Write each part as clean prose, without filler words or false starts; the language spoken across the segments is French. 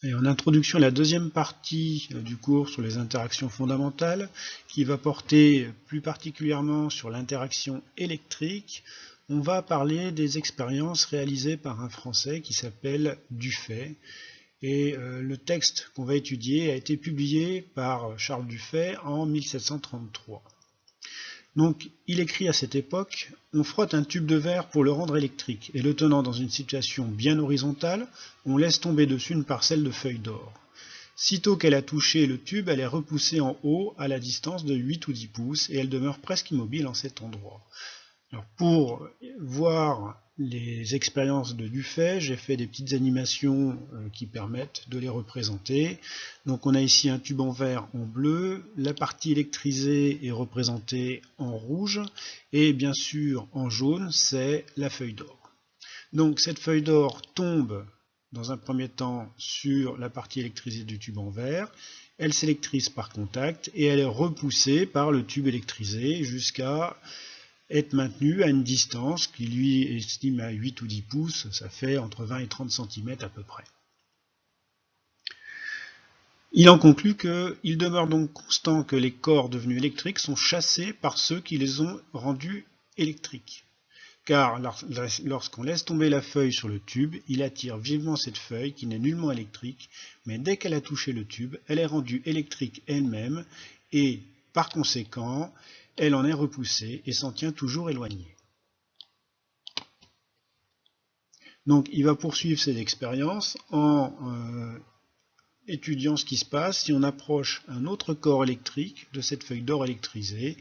Et en introduction à la deuxième partie du cours sur les interactions fondamentales, qui va porter plus particulièrement sur l'interaction électrique, on va parler des expériences réalisées par un Français qui s'appelle Dufay. Et le texte qu'on va étudier a été publié par Charles Dufay en 1733. Donc, il écrit à cette époque: on frotte un tube de verre pour le rendre électrique, et le tenant dans une situation bien horizontale, on laisse tomber dessus une parcelle de feuilles d'or. Sitôt qu'elle a touché le tube, elle est repoussée en haut à la distance de 8 ou 10 pouces, et elle demeure presque immobile en cet endroit. Alors, pour voir les expériences de Dufay, j'ai fait des petites animations qui permettent de les représenter. Donc on a ici un tube en verre en bleu, la partie électrisée est représentée en rouge, et bien sûr en jaune c'est la feuille d'or. Donc cette feuille d'or tombe dans un premier temps sur la partie électrisée du tube en verre, elle s'électrise par contact et elle est repoussée par le tube électrisé jusqu'à être maintenu à une distance qui lui estime à 8 ou 10 pouces, ça fait entre 20 et 30 cm à peu près. Il en conclut qu'il demeure donc constant que les corps devenus électriques sont chassés par ceux qui les ont rendus électriques. Car lorsqu'on laisse tomber la feuille sur le tube, il attire vivement cette feuille qui n'est nullement électrique, mais dès qu'elle a touché le tube, elle est rendue électrique elle-même et par conséquent, elle en est repoussée et s'en tient toujours éloignée. Donc il va poursuivre ses expériences en étudiant ce qui se passe si on approche un autre corps électrique de cette feuille d'or électrisée.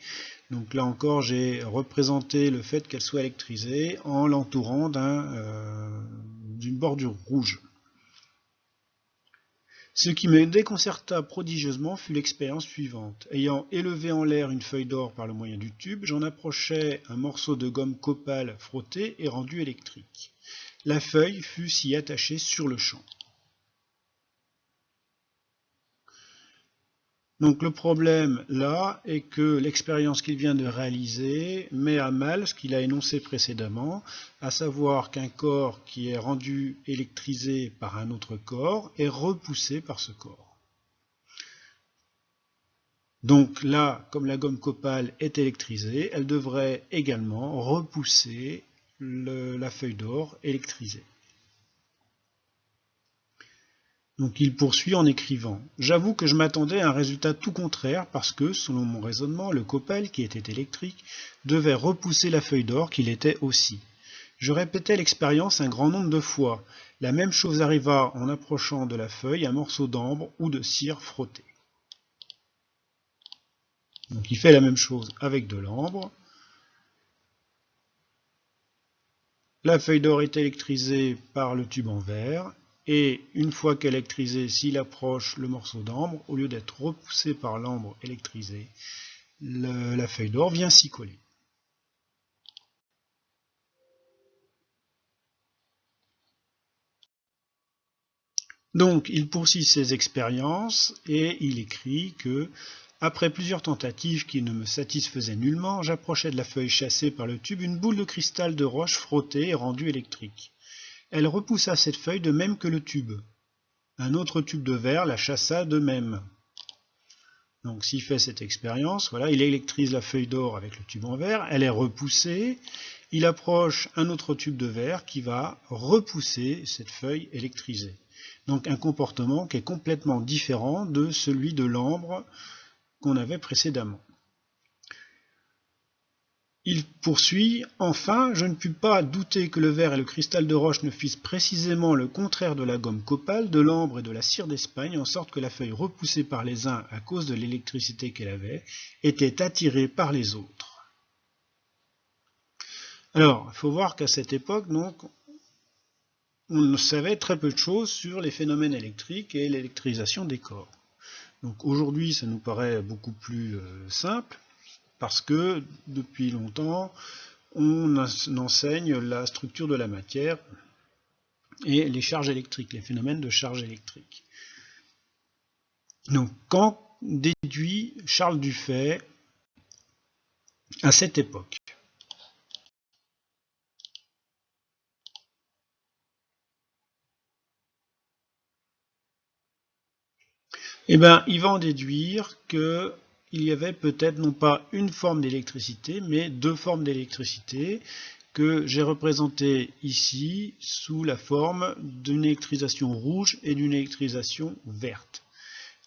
Donc là encore, j'ai représenté le fait qu'elle soit électrisée en l'entourant d'une bordure rouge. Ce qui me déconcerta prodigieusement fut l'expérience suivante. Ayant élevé en l'air une feuille d'or par le moyen du tube, j'en approchai un morceau de gomme copal frotté et rendu électrique. La feuille fut s'y attachée sur le champ. Donc le problème là est que l'expérience qu'il vient de réaliser met à mal ce qu'il a énoncé précédemment, à savoir qu'un corps qui est rendu électrisé par un autre corps est repoussé par ce corps. Donc là, comme la gomme copal est électrisée, elle devrait également repousser la feuille d'or électrisée. Donc il poursuit en écrivant: j'avoue que je m'attendais à un résultat tout contraire parce que, selon mon raisonnement, le copal, qui était électrique, devait repousser la feuille d'or qui l'était aussi. Je répétais l'expérience un grand nombre de fois. La même chose arriva en approchant de la feuille un morceau d'ambre ou de cire frotté. Donc il fait la même chose avec de l'ambre. La feuille d'or est électrisée par le tube en verre. Et une fois qu'elle est électrisée, s'il approche le morceau d'ambre, au lieu d'être repoussé par l'ambre électrisée, la feuille d'or vient s'y coller. Donc, il poursuit ses expériences et il écrit que, après plusieurs tentatives qui ne me satisfaisaient nullement, j'approchais de la feuille chassée par le tube une boule de cristal de roche frottée et rendue électrique. Elle repoussa cette feuille de même que le tube. Un autre tube de verre la chassa de même. Donc s'il fait cette expérience, voilà, il électrise la feuille d'or avec le tube en verre, elle est repoussée, il approche un autre tube de verre qui va repousser cette feuille électrisée. Donc un comportement qui est complètement différent de celui de l'ambre qu'on avait précédemment. Il poursuit: enfin, je ne pus pas douter que le verre et le cristal de roche ne fissent précisément le contraire de la gomme copal, de l'ambre et de la cire d'Espagne, en sorte que la feuille repoussée par les uns à cause de l'électricité qu'elle avait, était attirée par les autres. Alors, il faut voir qu'à cette époque, donc, on savait très peu de choses sur les phénomènes électriques et l'électrisation des corps. Donc aujourd'hui, ça nous paraît beaucoup plus simple, parce que depuis longtemps, on enseigne la structure de la matière et les charges électriques, les phénomènes de charge électrique. Donc, qu'en déduit Charles Dufay à cette époque? Eh bien, il va en déduire qu'il y avait peut-être non pas une forme d'électricité, mais deux formes d'électricité que j'ai représentées ici sous la forme d'une électrisation rouge et d'une électrisation verte.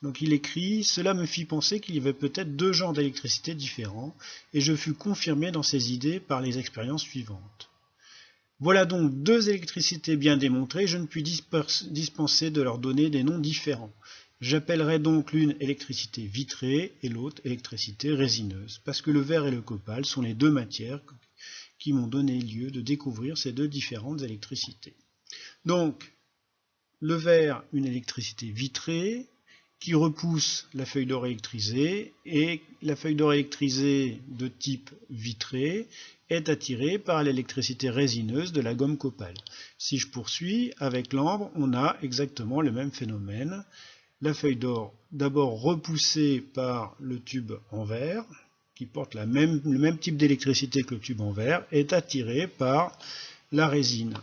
Donc il écrit « Cela me fit penser qu'il y avait peut-être deux genres d'électricité différents, et je fus confirmé dans ces idées par les expériences suivantes. Voilà donc deux électricités bien démontrées, je ne puis dispenser de leur donner des noms différents. J'appellerai donc l'une électricité vitrée et l'autre électricité résineuse, parce que le verre et le copal sont les deux matières qui m'ont donné lieu de découvrir ces deux différentes électricités. » Donc, le verre, une électricité vitrée, qui repousse la feuille d'or électrisée, et la feuille d'or électrisée de type vitré est attirée par l'électricité résineuse de la gomme copal. Si je poursuis, avec l'ambre, on a exactement le même phénomène. La feuille d'or, d'abord repoussée par le tube en verre, qui porte le même type d'électricité que le tube en verre, est attirée par la résine.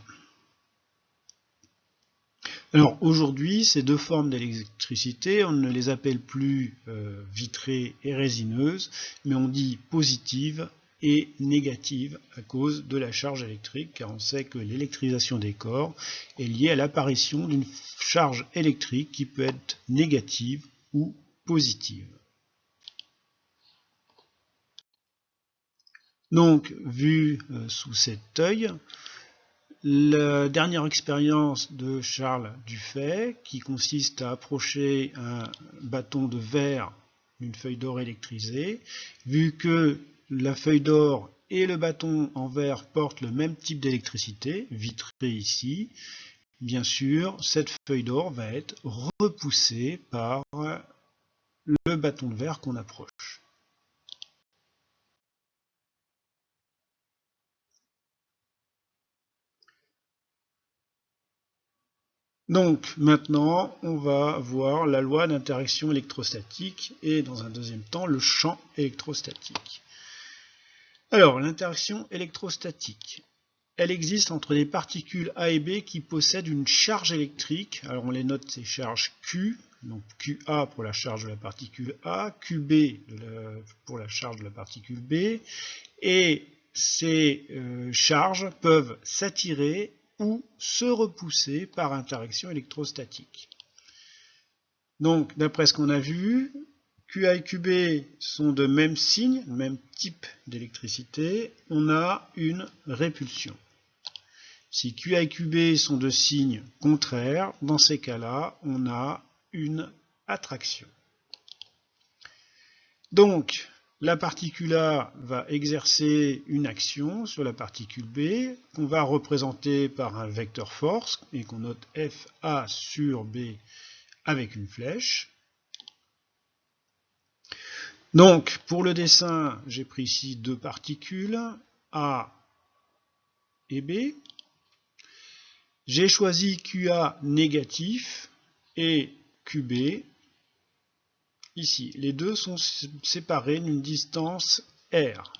Alors aujourd'hui, ces deux formes d'électricité, on ne les appelle plus vitrées et résineuses, mais on dit positives et négatives à cause de la charge électrique, car on sait que l'électrisation des corps est liée à l'apparition d'une charge électrique qui peut être négative ou positive. Donc, vu sous cet œil, la dernière expérience de Charles Dufay, qui consiste à approcher un bâton de verre d'une feuille d'or électrisée, vu que la feuille d'or et le bâton en verre portent le même type d'électricité, vitrée ici, bien sûr, cette feuille d'or va être repoussée par le bâton de verre qu'on approche. Donc maintenant, on va voir la loi d'interaction électrostatique et dans un deuxième temps le champ électrostatique. Alors, l'interaction électrostatique, elle existe entre des particules A et B qui possèdent une charge électrique. Alors on les note, ces charges Q, donc QA pour la charge de la particule A, QB pour la charge de la particule B, et ces charges peuvent s'attirer ou se repousser par interaction électrostatique. Donc, d'après ce qu'on a vu, QA et QB sont de même signe, même type d'électricité, on a une répulsion. Si QA et QB sont de signes contraires, dans ces cas-là, on a une attraction. Donc, la particule A va exercer une action sur la particule B, qu'on va représenter par un vecteur force, et qu'on note FA sur B avec une flèche. Donc, pour le dessin, j'ai pris ici deux particules, A et B. J'ai choisi QA négatif et QB. Ici, les deux sont séparés d'une distance R.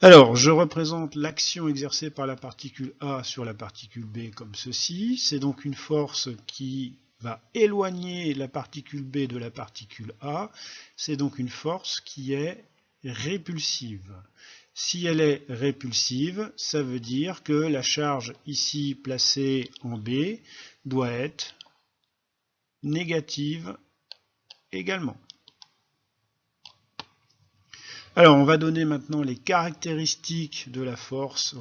Alors, je représente l'action exercée par la particule A sur la particule B comme ceci. C'est donc une force qui va éloigner la particule B de la particule A. C'est donc une force qui est répulsive. Si elle est répulsive, ça veut dire que la charge ici placée en B doit être négative également. Alors, on va donner maintenant les caractéristiques de la force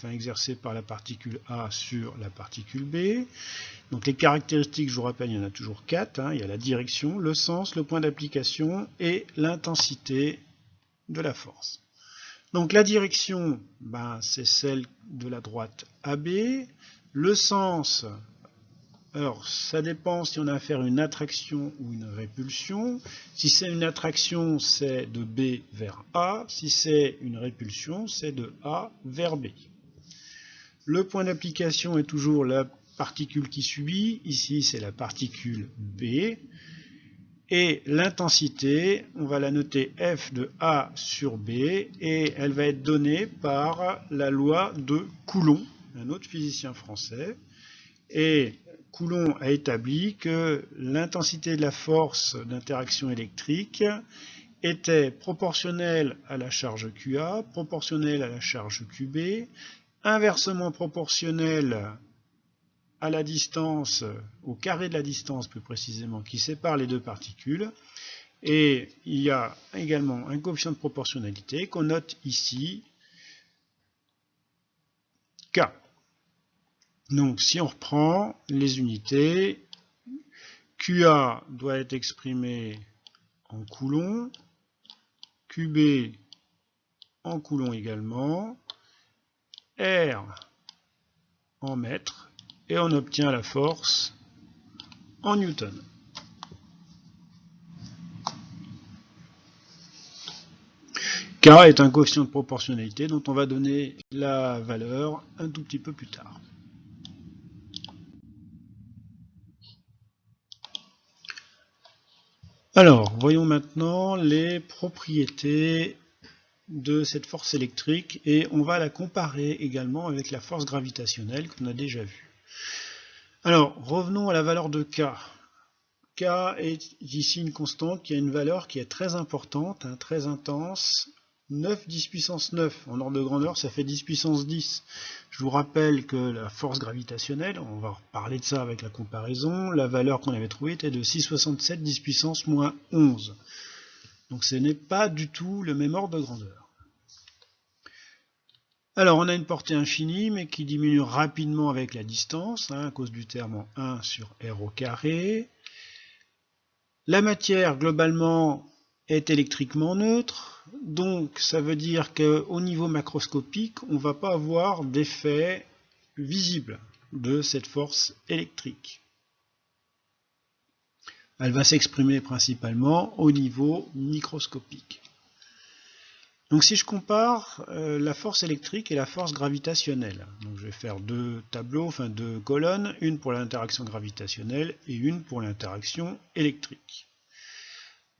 exercée par la particule A sur la particule B. Donc, les caractéristiques, je vous rappelle, il y en a toujours 4. Il y a la direction, le sens, le point d'application et l'intensité de la force. Donc, la direction, c'est celle de la droite AB. Le sens, alors, ça dépend si on a affaire à une attraction ou une répulsion. Si c'est une attraction, c'est de B vers A. Si c'est une répulsion, c'est de A vers B. Le point d'application est toujours la particule qui subit. Ici, c'est la particule B. Et l'intensité, on va la noter F de A sur B, et elle va être donnée par la loi de Coulomb, un autre physicien français. Et Coulomb a établi que l'intensité de la force d'interaction électrique était proportionnelle à la charge QA, proportionnelle à la charge QB, inversement proportionnelle à la distance, au carré de la distance plus précisément, qui sépare les deux particules. Et il y a également un coefficient de proportionnalité qu'on note ici, K. Donc si on reprend les unités, QA doit être exprimé en coulomb, QB en coulomb également, R en mètres, et on obtient la force en newton. K est un coefficient de proportionnalité dont on va donner la valeur un tout petit peu plus tard. Alors, voyons maintenant les propriétés de cette force électrique et on va la comparer également avec la force gravitationnelle qu'on a déjà vue. Alors, revenons à la valeur de K. K est ici une constante qui a une valeur qui est très importante, très intense, 9 10 puissance 9. En ordre de grandeur, ça fait 10 puissance 10. Je vous rappelle que la force gravitationnelle, on va reparler de ça avec la comparaison, la valeur qu'on avait trouvée était de 6,67 10 puissance moins 11. Donc ce n'est pas du tout le même ordre de grandeur. Alors on a une portée infinie, mais qui diminue rapidement avec la distance, à cause du terme en 1 sur r au carré. La matière, globalement, est électriquement neutre, donc ça veut dire qu'au niveau macroscopique, on ne va pas avoir d'effet visible de cette force électrique. Elle va s'exprimer principalement au niveau microscopique. Donc si je compare la force électrique et la force gravitationnelle, donc je vais faire deux tableaux, enfin deux colonnes, une pour l'interaction gravitationnelle et une pour l'interaction électrique.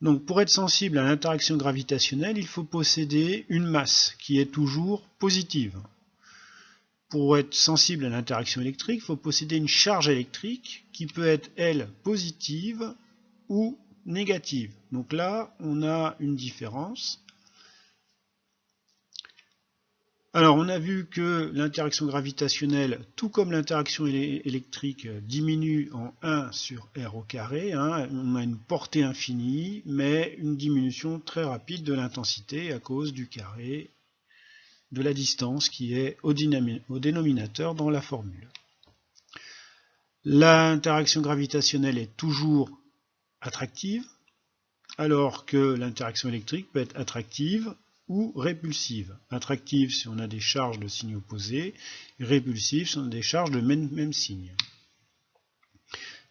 Donc pour être sensible à l'interaction gravitationnelle, il faut posséder une masse qui est toujours positive. Pour être sensible à l'interaction électrique, il faut posséder une charge électrique qui peut être, elle, positive ou négative. Donc là, on a une différence. Alors, on a vu que l'interaction gravitationnelle, tout comme l'interaction électrique, diminue en 1 sur r au carré. On a une portée infinie, mais une diminution très rapide de l'intensité à cause du carré de la distance qui est au dénominateur dans la formule. L'interaction gravitationnelle est toujours attractive, alors que l'interaction électrique peut être attractive ou répulsive. Attractive si on a des charges de signes opposés, répulsive si on a des charges de même signe.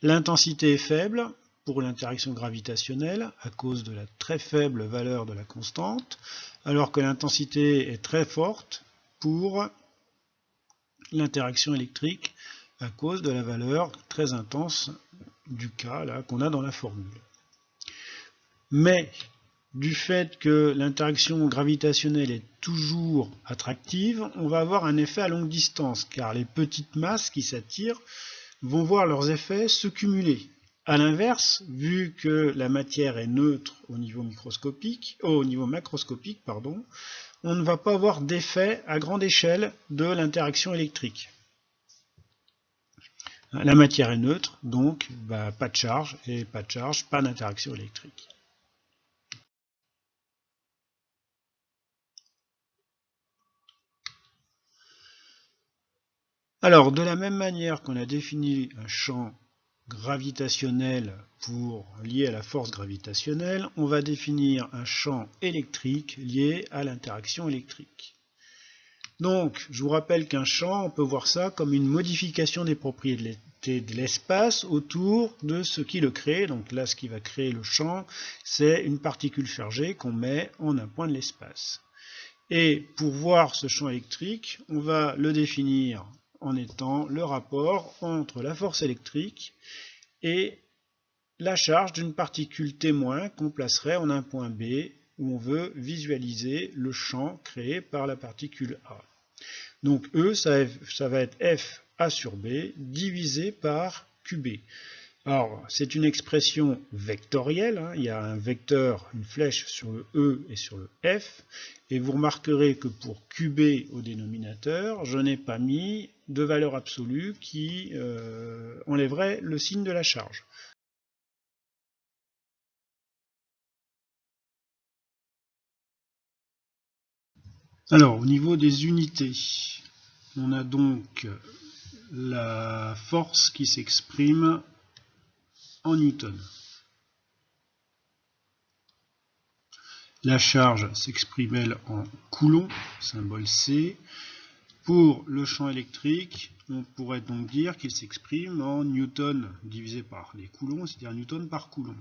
L'intensité est faible pour l'interaction gravitationnelle à cause de la très faible valeur de la constante, alors que l'intensité est très forte pour l'interaction électrique à cause de la valeur très intense du K qu'on a dans la formule. Mais du fait que l'interaction gravitationnelle est toujours attractive, on va avoir un effet à longue distance, car les petites masses qui s'attirent vont voir leurs effets se cumuler. A l'inverse, vu que la matière est neutre au niveau macroscopique, on ne va pas avoir d'effet à grande échelle de l'interaction électrique. La matière est neutre, donc pas de charge, et pas de charge, pas d'interaction électrique. Alors, de la même manière qu'on a défini un champ gravitationnel lié à la force gravitationnelle, on va définir un champ électrique lié à l'interaction électrique. Donc, je vous rappelle qu'un champ, on peut voir ça comme une modification des propriétés de l'espace autour de ce qui le crée. Donc là, ce qui va créer le champ, c'est une particule chargée qu'on met en un point de l'espace. Et pour voir ce champ électrique, on va le définir en étant le rapport entre la force électrique et la charge d'une particule témoin qu'on placerait en un point B où on veut visualiser le champ créé par la particule A. Donc E, ça va être F A sur B divisé par QB. Alors, c'est une expression vectorielle, hein. Il y a un vecteur, une flèche sur le E et sur le F, et vous remarquerez que pour QB au dénominateur, je n'ai pas mis de valeur absolue qui enlèverait le signe de la charge. Alors, au niveau des unités, on a donc la force qui s'exprime en newton. La charge s'exprime, elle, en coulomb, symbole C. Pour le champ électrique, on pourrait donc dire qu'il s'exprime en newton divisé par les coulombs, c'est-à-dire newton par coulomb.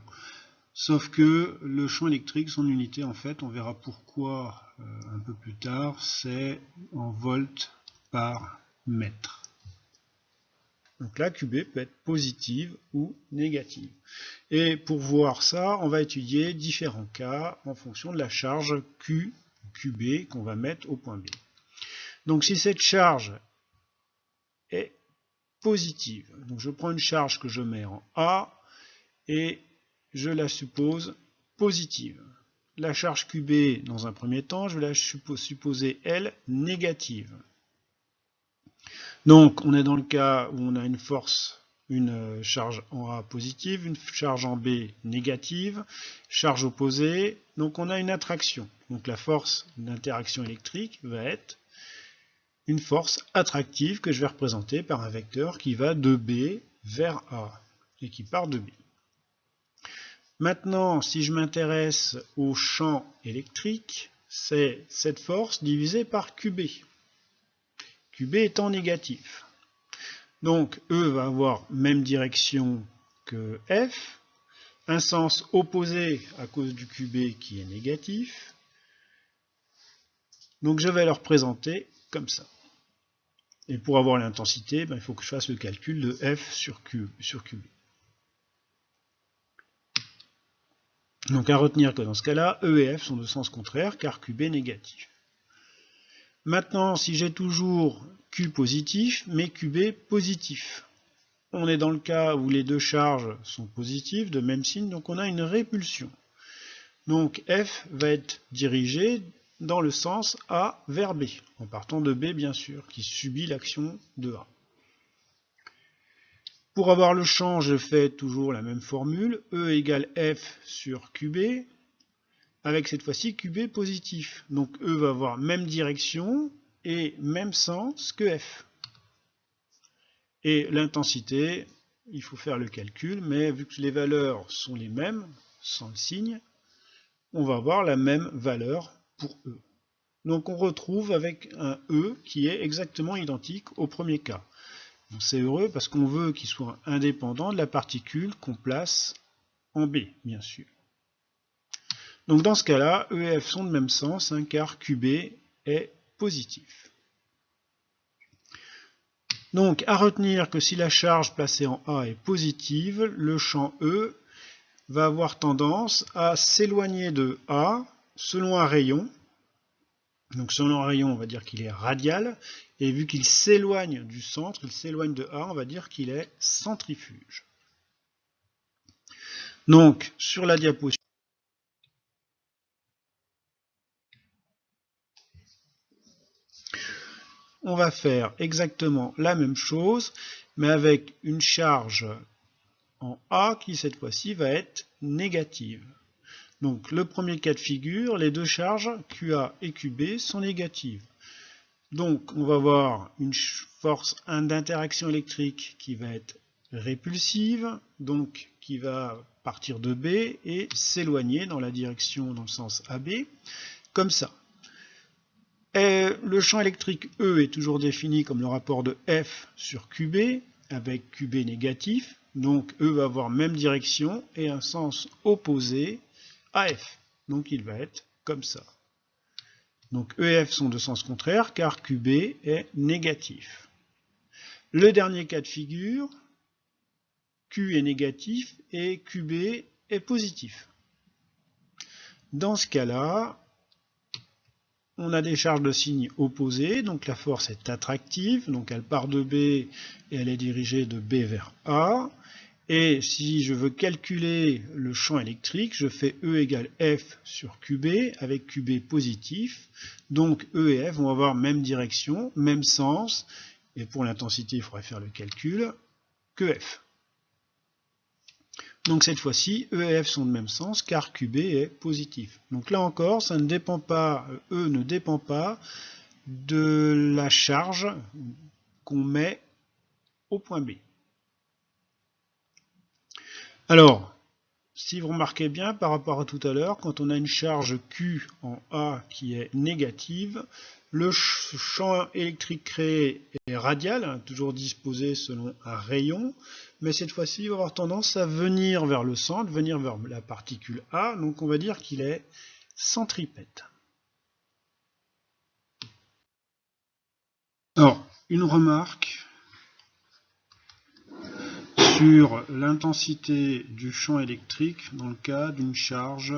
Sauf que le champ électrique, son unité, en fait, on verra pourquoi un peu plus tard, c'est en volts par mètre. Donc là, QB peut être positive ou négative. Et pour voir ça, on va étudier différents cas en fonction de la charge Q, QB, qu'on va mettre au point B. Donc si cette charge est positive, donc je prends une charge que je mets en A et je la suppose positive. La charge QB, dans un premier temps, je vais la supposer, elle, négative. Donc, on est dans le cas où on a une force, une charge en A positive, une charge en B négative, charge opposée, donc on a une attraction. Donc la force d'interaction électrique va être une force attractive que je vais représenter par un vecteur qui va de B vers A et qui part de B. Maintenant, si je m'intéresse au champ électrique, c'est cette force divisée par QB. QB étant négatif. Donc E va avoir même direction que F, un sens opposé à cause du QB qui est négatif. Donc je vais le représenter comme ça. Et pour avoir l'intensité, il faut que je fasse le calcul de F sur QB. Donc à retenir que dans ce cas-là, E et F sont de sens contraire car QB est négatif. Maintenant, si j'ai toujours Q positif, mais QB positif, on est dans le cas où les deux charges sont positives, de même signe, donc on a une répulsion. Donc F va être dirigé dans le sens A vers B, en partant de B bien sûr, qui subit l'action de A. Pour avoir le champ, je fais toujours la même formule, E égale F sur QB, avec cette fois-ci QB positif. Donc E va avoir même direction et même sens que F. Et l'intensité, il faut faire le calcul, mais vu que les valeurs sont les mêmes, sans le signe, on va avoir la même valeur pour E. Donc on retrouve avec un E qui est exactement identique au premier cas. C'est heureux parce qu'on veut qu'il soit indépendant de la particule qu'on place en B, bien sûr. Donc dans ce cas-là, E et F sont de même sens, hein, car QB est positif. Donc à retenir que si la charge placée en A est positive, le champ E va avoir tendance à s'éloigner de A selon un rayon. Donc selon un rayon, on va dire qu'il est radial, et vu qu'il s'éloigne du centre, il s'éloigne de A, on va dire qu'il est centrifuge. Donc sur la diapositive, on va faire exactement la même chose, mais avec une charge en A qui cette fois-ci va être négative. Donc le premier cas de figure, les deux charges QA et QB sont négatives. Donc on va avoir une force d'interaction électrique qui va être répulsive, donc qui va partir de B et s'éloigner dans la direction, dans le sens AB, comme ça. Et le champ électrique E est toujours défini comme le rapport de F sur QB, avec QB négatif, donc E va avoir même direction et un sens opposé à F, donc il va être comme ça. Donc E et F sont de sens contraire car QB est négatif. Le dernier cas de figure, Q est négatif et QB est positif. Dans ce cas-là, on a des charges de signe opposées, donc la force est attractive, donc elle part de B et elle est dirigée de B vers A. Et si je veux calculer le champ électrique, je fais E égale F sur QB avec QB positif. Donc E et F vont avoir même direction, même sens, et pour l'intensité, il faudrait faire le calcul, que F. Donc cette fois-ci, E et F sont de même sens car QB est positif. Donc là encore, ça ne dépend pas, E ne dépend pas de la charge qu'on met au point B. Alors, si vous remarquez bien par rapport à tout à l'heure, quand on a une charge Q en A qui est négative, le champ électrique créé est radial, toujours disposé selon un rayon, mais cette fois-ci il va avoir tendance à venir vers le centre, venir vers la particule A, donc on va dire qu'il est centripète. Alors, une remarque sur l'intensité du champ électrique dans le cas d'une charge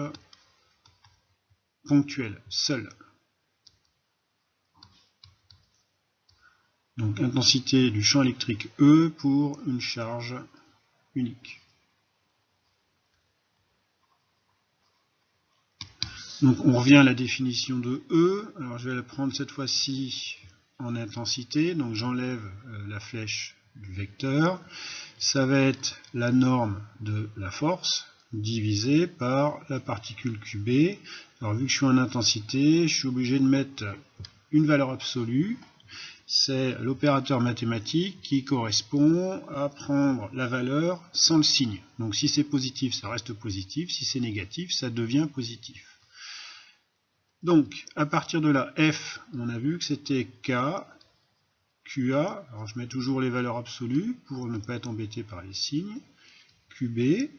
ponctuelle, seule. Donc intensité du champ électrique E pour une charge unique. Donc on revient à la définition de E. Alors je vais la prendre cette fois-ci en intensité. Donc j'enlève la flèche du vecteur. Ça va être la norme de la force divisée par la particule QB. Alors vu que je suis en intensité, je suis obligé de mettre une valeur absolue. C'est l'opérateur mathématique qui correspond à prendre la valeur sans le signe. Donc si c'est positif, ça reste positif. Si c'est négatif, ça devient positif. Donc à partir de là, F, on a vu que c'était K, QA. Alors je mets toujours les valeurs absolues pour ne pas être embêté par les signes. QB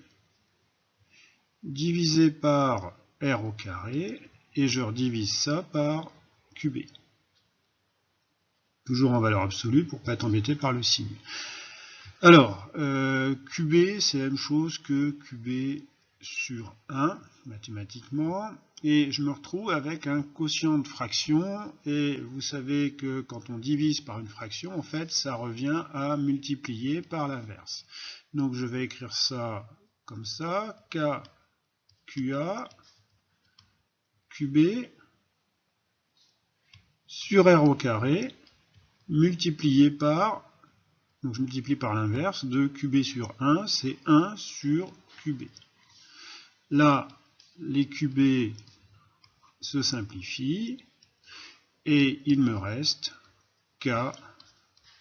divisé par R au carré. Et je redivise ça par QB. Toujours en valeur absolue pour ne pas être embêté par le signe. Alors, QB, c'est la même chose que QB sur 1, mathématiquement, et je me retrouve avec un quotient de fraction, et vous savez que quand on divise par une fraction, en fait, ça revient à multiplier par l'inverse. Donc je vais écrire ça comme ça, K, QA, QB, sur R au carré, multiplié par, donc je multiplie par l'inverse, de QB sur 1, c'est 1 sur QB. Là, les QB se simplifient, et il me reste K,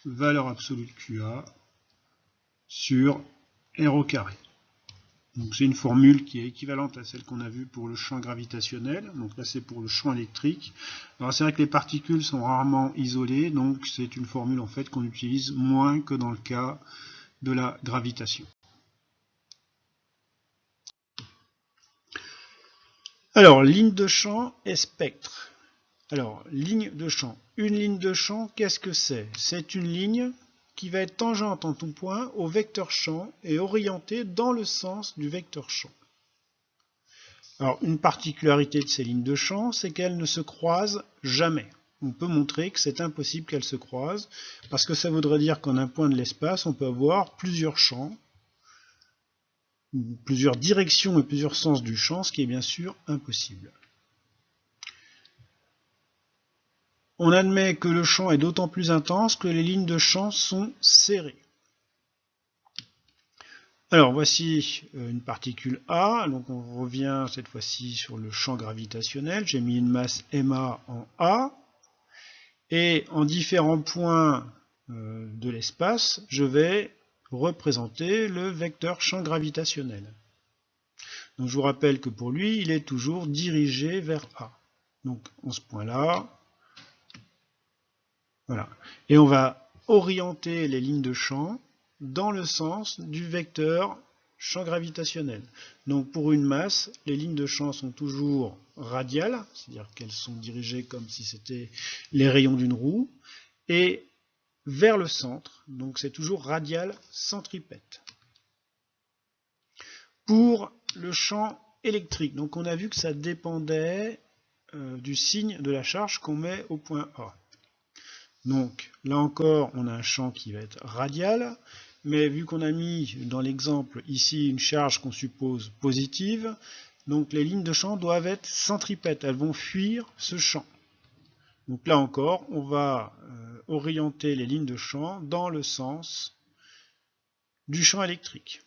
valeur absolue de QA, sur R au carré. Donc c'est une formule qui est équivalente à celle qu'on a vue pour le champ gravitationnel. Donc là c'est pour le champ électrique. Alors c'est vrai que les particules sont rarement isolées, donc c'est une formule en fait qu'on utilise moins que dans le cas de la gravitation. Alors ligne de champ et spectre. Alors ligne de champ. Une ligne de champ, qu'est-ce que c'est? C'est une ligne qui va être tangente en tout point au vecteur champ et orientée dans le sens du vecteur champ. Alors, une particularité de ces lignes de champ, c'est qu'elles ne se croisent jamais. On peut montrer que c'est impossible qu'elles se croisent, parce que ça voudrait dire qu'en un point de l'espace, on peut avoir plusieurs champs, plusieurs directions et plusieurs sens du champ, ce qui est bien sûr impossible. On admet que le champ est d'autant plus intense que les lignes de champ sont serrées. Alors voici une particule A, donc on revient cette fois-ci sur le champ gravitationnel, j'ai mis une masse MA en A, et en différents points de l'espace, je vais représenter le vecteur champ gravitationnel. Donc je vous rappelle que pour lui, il est toujours dirigé vers A. Donc en ce point-là, voilà. Et on va orienter les lignes de champ dans le sens du vecteur champ gravitationnel. Donc pour une masse, les lignes de champ sont toujours radiales, c'est-à-dire qu'elles sont dirigées comme si c'était les rayons d'une roue, et vers le centre, donc c'est toujours radial centripète. pour le champ électrique. Donc on a vu que ça dépendait du signe de la charge qu'on met au point A. Donc là encore, on a un champ qui va être radial, mais vu qu'on a mis dans l'exemple ici une charge qu'on suppose positive, donc les lignes de champ doivent être centripètes, elles vont fuir ce champ. Donc là encore, on va orienter les lignes de champ dans le sens du champ électrique.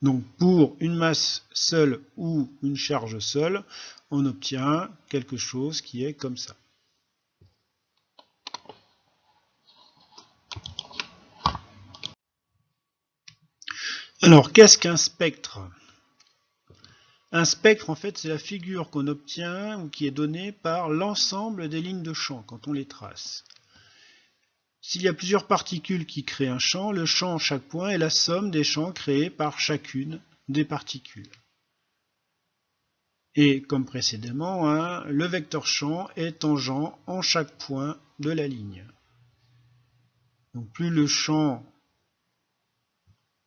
Donc pour une masse seule ou une charge seule, on obtient quelque chose qui est comme ça. Alors qu'est-ce qu'un spectre? Un spectre, en fait, c'est la figure qu'on obtient ou qui est donnée par l'ensemble des lignes de champ quand on les trace. S'il y a plusieurs particules qui créent un champ, le champ à chaque point est la somme des champs créés par chacune des particules. Et comme précédemment, le vecteur champ est tangent en chaque point de la ligne. Donc plus le champ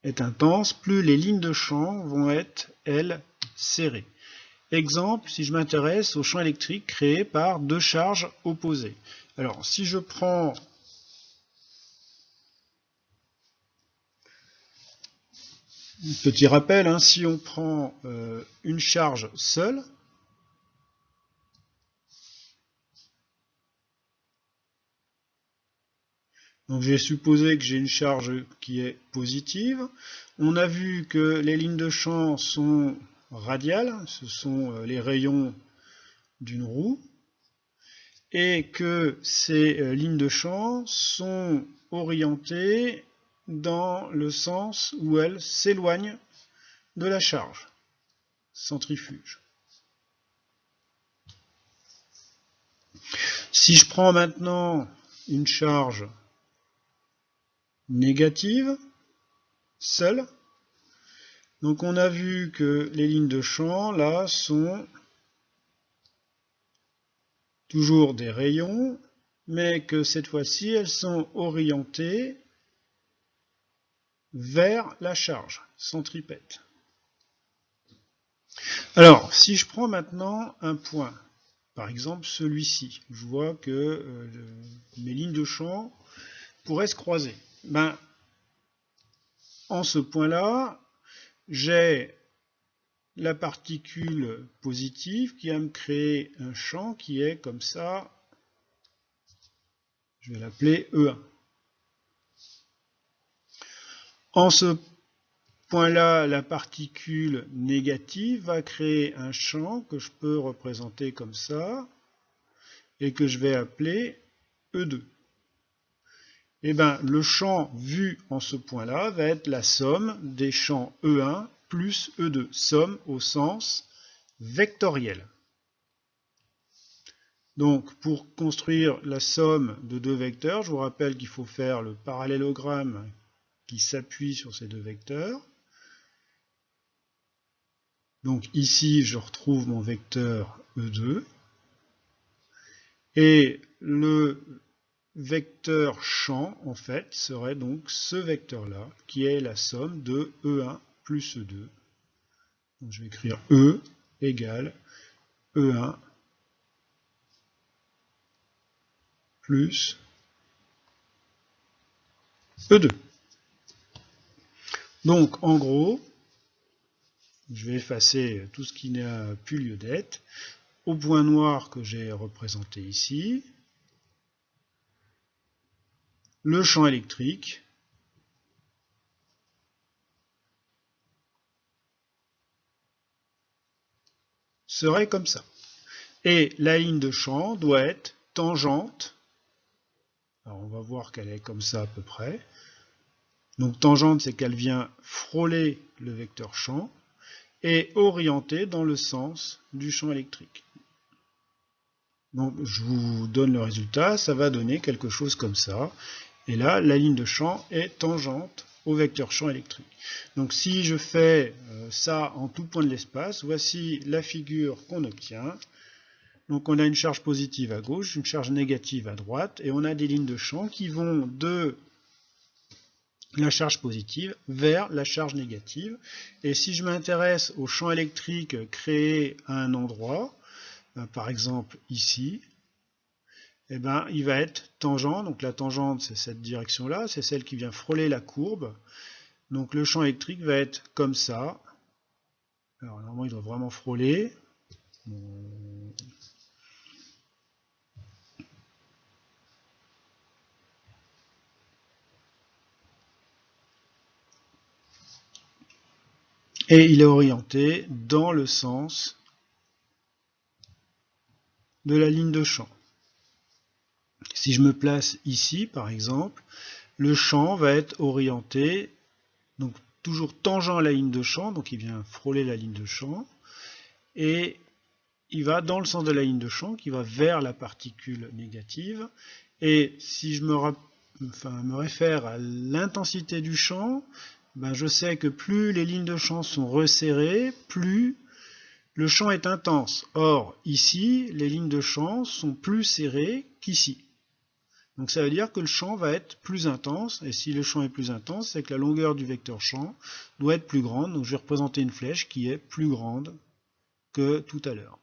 est intense, plus les lignes de champ vont être, elles, serrées. Exemple, si je m'intéresse au champ électrique créé par deux charges opposées. Alors, si je prends petit rappel, si on prend une charge seule, donc j'ai supposé que j'ai une charge qui est positive. On a vu que les lignes de champ sont radiales, ce sont les rayons d'une roue, et que ces lignes de champ sont orientées dans le sens où elles s'éloignent de la charge, centrifuge. Si je prends maintenant une charge négative, seule, donc on a vu que les lignes de champ, là, sont toujours des rayons, mais que cette fois-ci, elles sont orientées vers la charge, centripète. Alors, si je prends maintenant un point, par exemple celui-ci, je vois que mes lignes de champ pourraient se croiser. En ce point-là, j'ai la particule positive qui va me créer un champ qui est comme ça, je vais l'appeler E1. En ce point-là, la particule négative va créer un champ que je peux représenter comme ça et que je vais appeler E2. Et le champ vu en ce point-là va être la somme des champs E1 plus E2, somme au sens vectoriel. Donc pour construire la somme de deux vecteurs, je vous rappelle qu'il faut faire le parallélogramme qui s'appuie sur ces deux vecteurs. Donc ici, je retrouve mon vecteur E2. Et le vecteur champ, en fait, serait donc ce vecteur-là, qui est la somme de E1 plus E2. Donc je vais écrire E égale E1 plus E2. Donc en gros, je vais effacer tout ce qui n'a plus lieu d'être. Au point noir que j'ai représenté ici, le champ électrique serait comme ça. Et la ligne de champ doit être tangente. Alors on va voir qu'elle est comme ça à peu près. Donc tangente, c'est qu'elle vient frôler le vecteur champ et orientée dans le sens du champ électrique. Donc je vous donne le résultat, ça va donner quelque chose comme ça. Et là, la ligne de champ est tangente au vecteur champ électrique. Donc si je fais ça en tout point de l'espace, voici la figure qu'on obtient. Donc on a une charge positive à gauche, une charge négative à droite, et on a des lignes de champ qui vont de la charge positive vers la charge négative. Et si je m'intéresse au champ électrique créé à un endroit, par exemple ici, eh ben, il va être tangent. Donc la tangente, c'est cette direction-là, c'est celle qui vient frôler la courbe. Donc le champ électrique va être comme ça. Alors normalement, il doit vraiment frôler. Et il est orienté dans le sens de la ligne de champ. Si je me place ici, par exemple, le champ va être orienté, donc toujours tangent à la ligne de champ, donc il vient frôler la ligne de champ, et il va dans le sens de la ligne de champ, qui va vers la particule négative. Et si je me réfère à l'intensité du champ, ben je sais que plus les lignes de champ sont resserrées, plus le champ est intense. Or, ici, les lignes de champ sont plus serrées qu'ici. Donc ça veut dire que le champ va être plus intense, et si le champ est plus intense, c'est que la longueur du vecteur champ doit être plus grande. Donc je vais représenter une flèche qui est plus grande que tout à l'heure.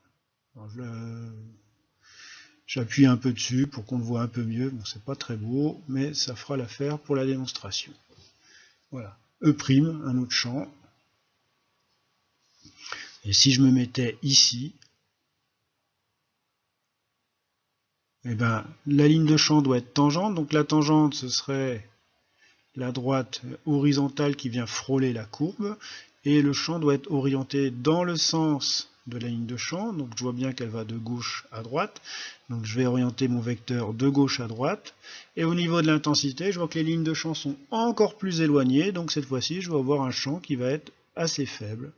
J'appuie un peu dessus pour qu'on le voit un peu mieux. Bon, c'est pas très beau, mais ça fera l'affaire pour la démonstration. Voilà. E', un autre champ. Et si je me mettais ici, eh ben, la ligne de champ doit être tangente. Donc la tangente, ce serait la droite horizontale qui vient frôler la courbe. Et le champ doit être orienté dans le sens de la ligne de champ. Donc je vois bien qu'elle va de gauche à droite. Donc je vais orienter mon vecteur de gauche à droite. Et au niveau de l'intensité, je vois que les lignes de champ sont encore plus éloignées. Donc cette fois-ci, je vais avoir un champ qui va être assez faible,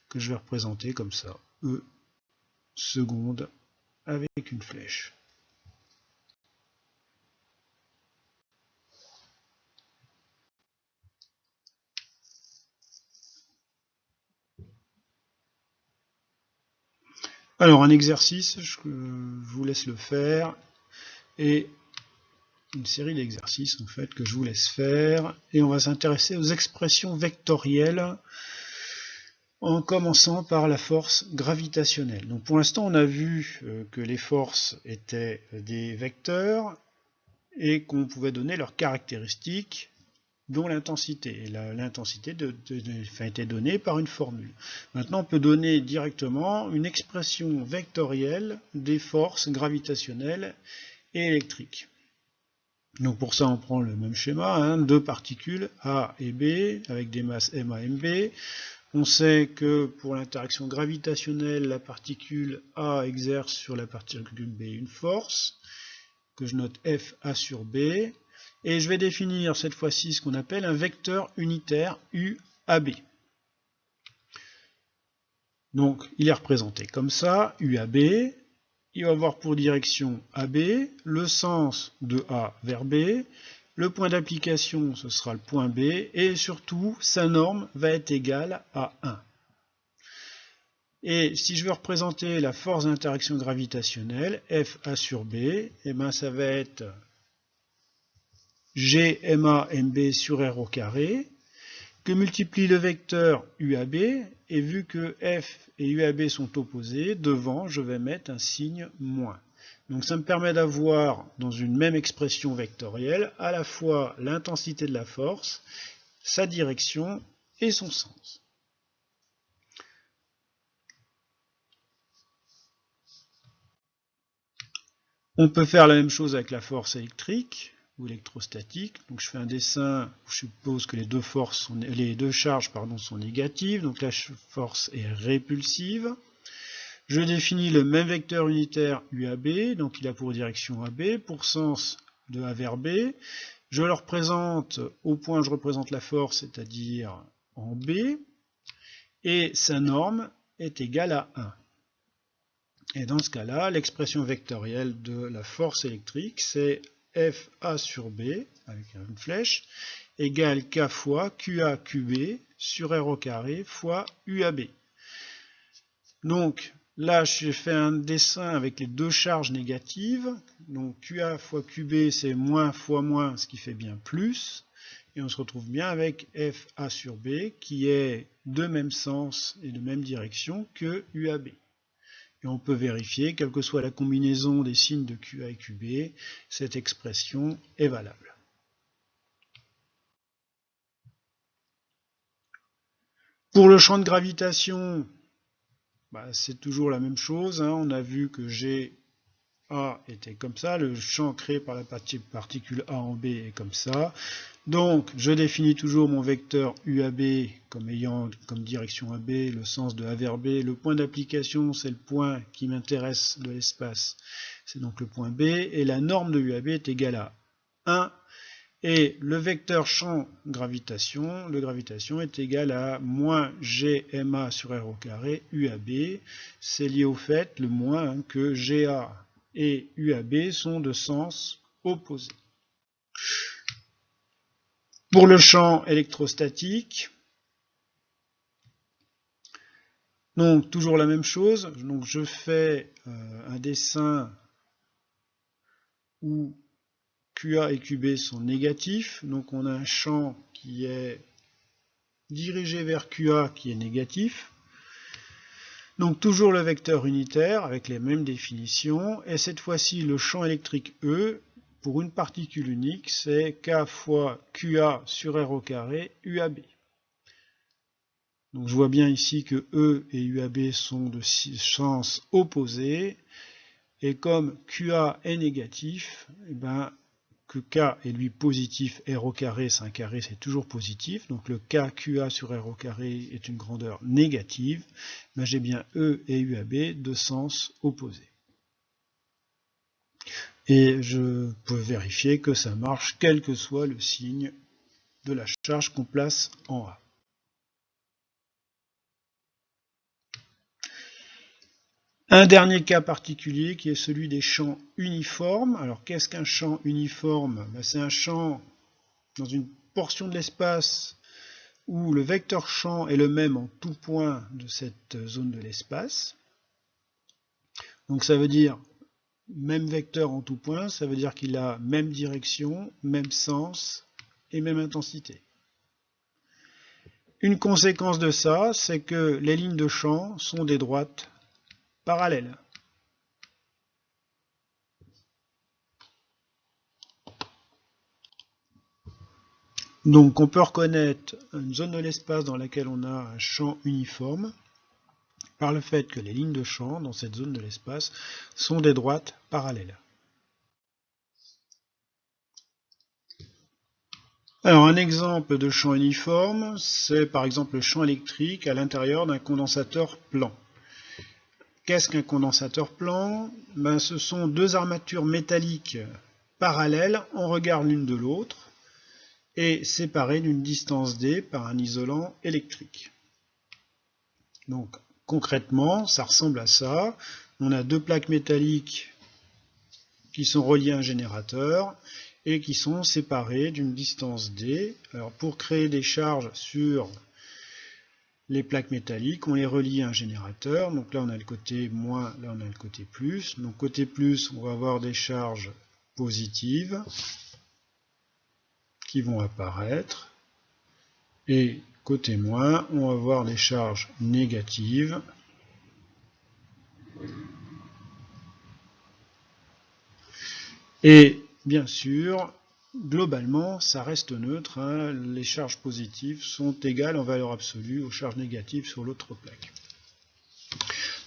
que je vais représenter comme ça. E seconde avec une flèche. Alors un exercice, je vous laisse le faire, et une série d'exercices en fait que je vous laisse faire, et on va s'intéresser aux expressions vectorielles en commençant par la force gravitationnelle. Donc pour l'instant on a vu que les forces étaient des vecteurs et qu'on pouvait donner leurs caractéristiques, dont l'intensité. Et l'intensité était donnée par une formule. Maintenant, on peut donner directement une expression vectorielle des forces gravitationnelles et électriques. Donc pour ça, on prend le même schéma, deux particules A et B, avec des masses MA et MB. On sait que pour l'interaction gravitationnelle, la particule A exerce sur la particule B une force, que je note F A sur B. Et je vais définir cette fois-ci ce qu'on appelle un vecteur unitaire UAB. Donc il est représenté comme ça, UAB. Il va avoir pour direction AB, le sens de A vers B, le point d'application ce sera le point B, et surtout sa norme va être égale à 1. Et si je veux représenter la force d'interaction gravitationnelle, FA sur B, eh ben ça va être G MA MB sur R au carré, que multiplie le vecteur UAB, et vu que F et UAB sont opposés, devant je vais mettre un signe moins. Donc ça me permet d'avoir dans une même expression vectorielle à la fois l'intensité de la force, sa direction et son sens. On peut faire la même chose avec la force électrique ou électrostatique. Donc je fais un dessin où je suppose que les deux charges sont négatives, donc la force est répulsive. Je définis le même vecteur unitaire UAB, donc il a pour direction AB, pour sens de A vers B. Je le représente au point où je représente la force, c'est-à-dire en B, et sa norme est égale à 1. Et dans ce cas-là, l'expression vectorielle de la force électrique, c'est FA sur B, avec une flèche, égale K fois QA QB sur R au carré fois UAB. Donc là, j'ai fait un dessin avec les deux charges négatives. Donc QA fois QB, c'est moins fois moins, ce qui fait bien plus. et on se retrouve bien avec FA sur B qui est de même sens et de même direction que UAB. Et on peut vérifier, quelle que soit la combinaison des signes de QA et QB, cette expression est valable. Pour le champ de gravitation, c'est toujours la même chose. On a vu que GA était comme ça, le champ créé par la particule A en B est comme ça. Donc, je définis toujours mon vecteur UAB comme ayant comme direction AB le sens de A vers B. Le point d'application, c'est le point qui m'intéresse de l'espace, c'est donc le point B, et la norme de UAB est égale à 1, et le vecteur champ gravitation, est égal à moins GMA sur R au carré UAB. C'est lié au fait, le moins, que GA et UAB sont de sens opposé. Pour le champ électrostatique, donc toujours la même chose. Donc je fais un dessin où QA et QB sont négatifs. Donc on a un champ qui est dirigé vers QA qui est négatif. Donc toujours le vecteur unitaire avec les mêmes définitions. Et cette fois-ci le champ électrique E, pour une particule unique, c'est K fois QA sur R au carré UAB. Donc je vois bien ici que E et UAB sont de sens opposés, et comme QA est négatif, que K est lui positif, R au carré, c'est un carré, c'est toujours positif, donc le K QA sur R au carré est une grandeur négative, j'ai bien E et UAB de sens opposés. Et je peux vérifier que ça marche quel que soit le signe de la charge qu'on place en A. Un dernier cas particulier qui est celui des champs uniformes. Alors qu'est-ce qu'un champ uniforme? C'est un champ dans une portion de l'espace où le vecteur champ est le même en tout point de cette zone de l'espace. Donc ça veut dire même vecteur en tout point, ça veut dire qu'il a même direction, même sens et même intensité. Une conséquence de ça, c'est que les lignes de champ sont des droites parallèles. Donc on peut reconnaître une zone de l'espace dans laquelle on a un champ uniforme par le fait que les lignes de champ dans cette zone de l'espace sont des droites parallèles. Alors un exemple de champ uniforme, c'est par exemple le champ électrique à l'intérieur d'un condensateur plan. Qu'est-ce qu'un condensateur plan? Ce sont deux armatures métalliques parallèles en regard l'une de l'autre et séparées d'une distance d par un isolant électrique. Donc concrètement, ça ressemble à ça. On a deux plaques métalliques qui sont reliées à un générateur et qui sont séparées d'une distance d. Alors pour créer des charges sur les plaques métalliques, on les relie à un générateur. Donc là on a le côté moins, là on a le côté plus. Donc côté plus, on va avoir des charges positives qui vont apparaître. Et côté moins, on va avoir des charges négatives et bien sûr, globalement, ça reste neutre. Les charges positives sont égales en valeur absolue aux charges négatives sur l'autre plaque.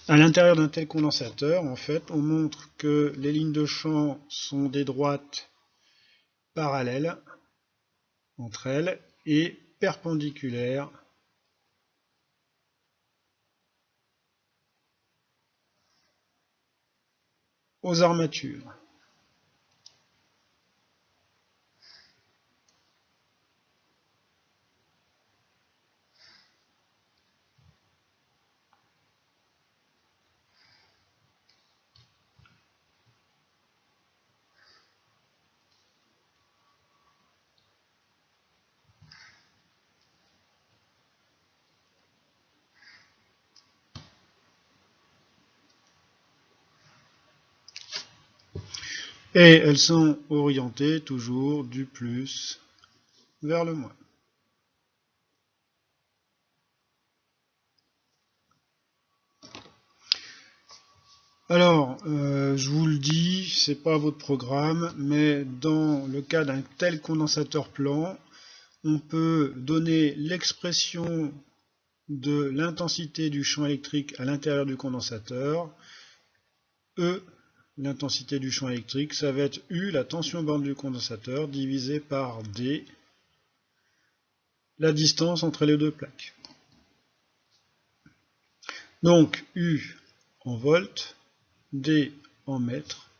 À l'intérieur d'un tel condensateur, en fait, on montre que les lignes de champ sont des droites parallèles entre elles et perpendiculaires aux armatures. Et elles sont orientées toujours du plus vers le moins. Alors, je vous le dis, c'est pas votre programme, mais dans le cas d'un tel condensateur plan, on peut donner l'expression de l'intensité du champ électrique à l'intérieur du condensateur. E, l'intensité du champ électrique, ça va être U, la tension borne du condensateur, divisé par D, la distance entre les deux plaques. Donc U en volts, D en mètres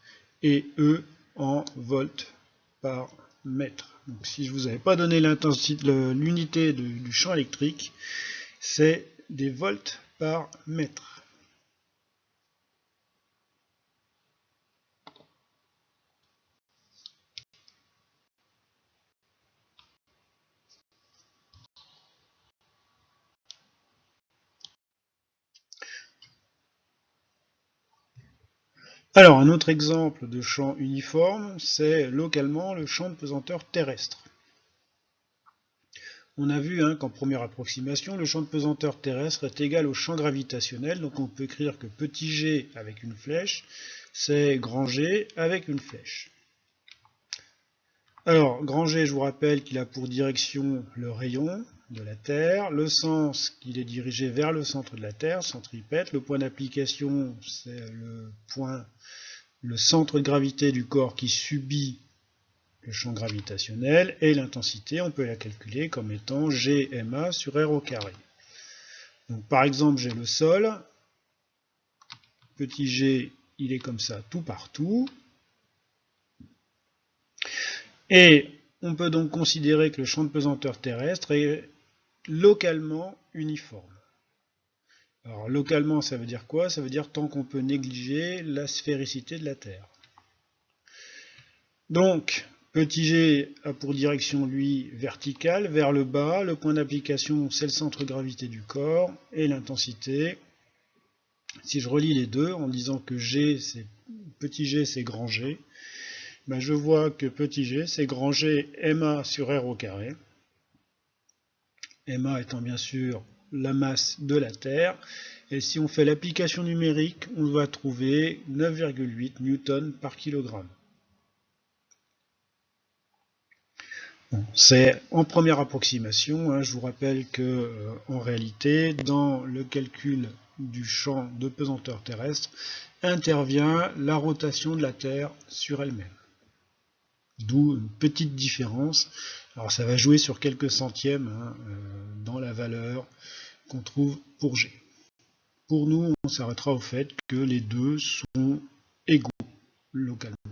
et E en volts par mètre. Donc si je ne vous avais pas donné l'unité du champ électrique, c'est des volts par mètre. Alors, un autre exemple de champ uniforme, c'est localement le champ de pesanteur terrestre. On a vu qu'en première approximation, le champ de pesanteur terrestre est égal au champ gravitationnel, donc on peut écrire que petit g avec une flèche, c'est grand G avec une flèche. Alors, grand G, je vous rappelle qu'il a pour direction le rayon de la Terre, le sens qu'il est dirigé vers le centre de la Terre, centripète, le point d'application, c'est le centre de gravité du corps qui subit le champ gravitationnel, et l'intensité, on peut la calculer comme étant Gma sur R au carré. Donc par exemple, j'ai le sol, petit g, il est comme ça tout partout, et on peut donc considérer que le champ de pesanteur terrestre est localement uniforme. Alors localement, ça veut dire quoi? Ça veut dire tant qu'on peut négliger la sphéricité de la Terre. Donc, petit g a pour direction, lui, verticale, vers le bas. Le point d'application, c'est le centre de gravité du corps. Et l'intensité, si je relie les deux en disant que petit g, c'est grand G, ben je vois que petit g, c'est grand G ma sur R au carré. Ma étant bien sûr la masse de la Terre. Et si on fait l'application numérique, on va trouver 9,8 newtons par kilogramme. Bon, c'est en première approximation, je vous rappelle que en réalité, dans le calcul du champ de pesanteur terrestre, intervient la rotation de la Terre sur elle-même. D'où une petite différence. Alors ça va jouer sur quelques centièmes dans la valeur qu'on trouve pour G. Pour nous, on s'arrêtera au fait que les deux sont égaux localement.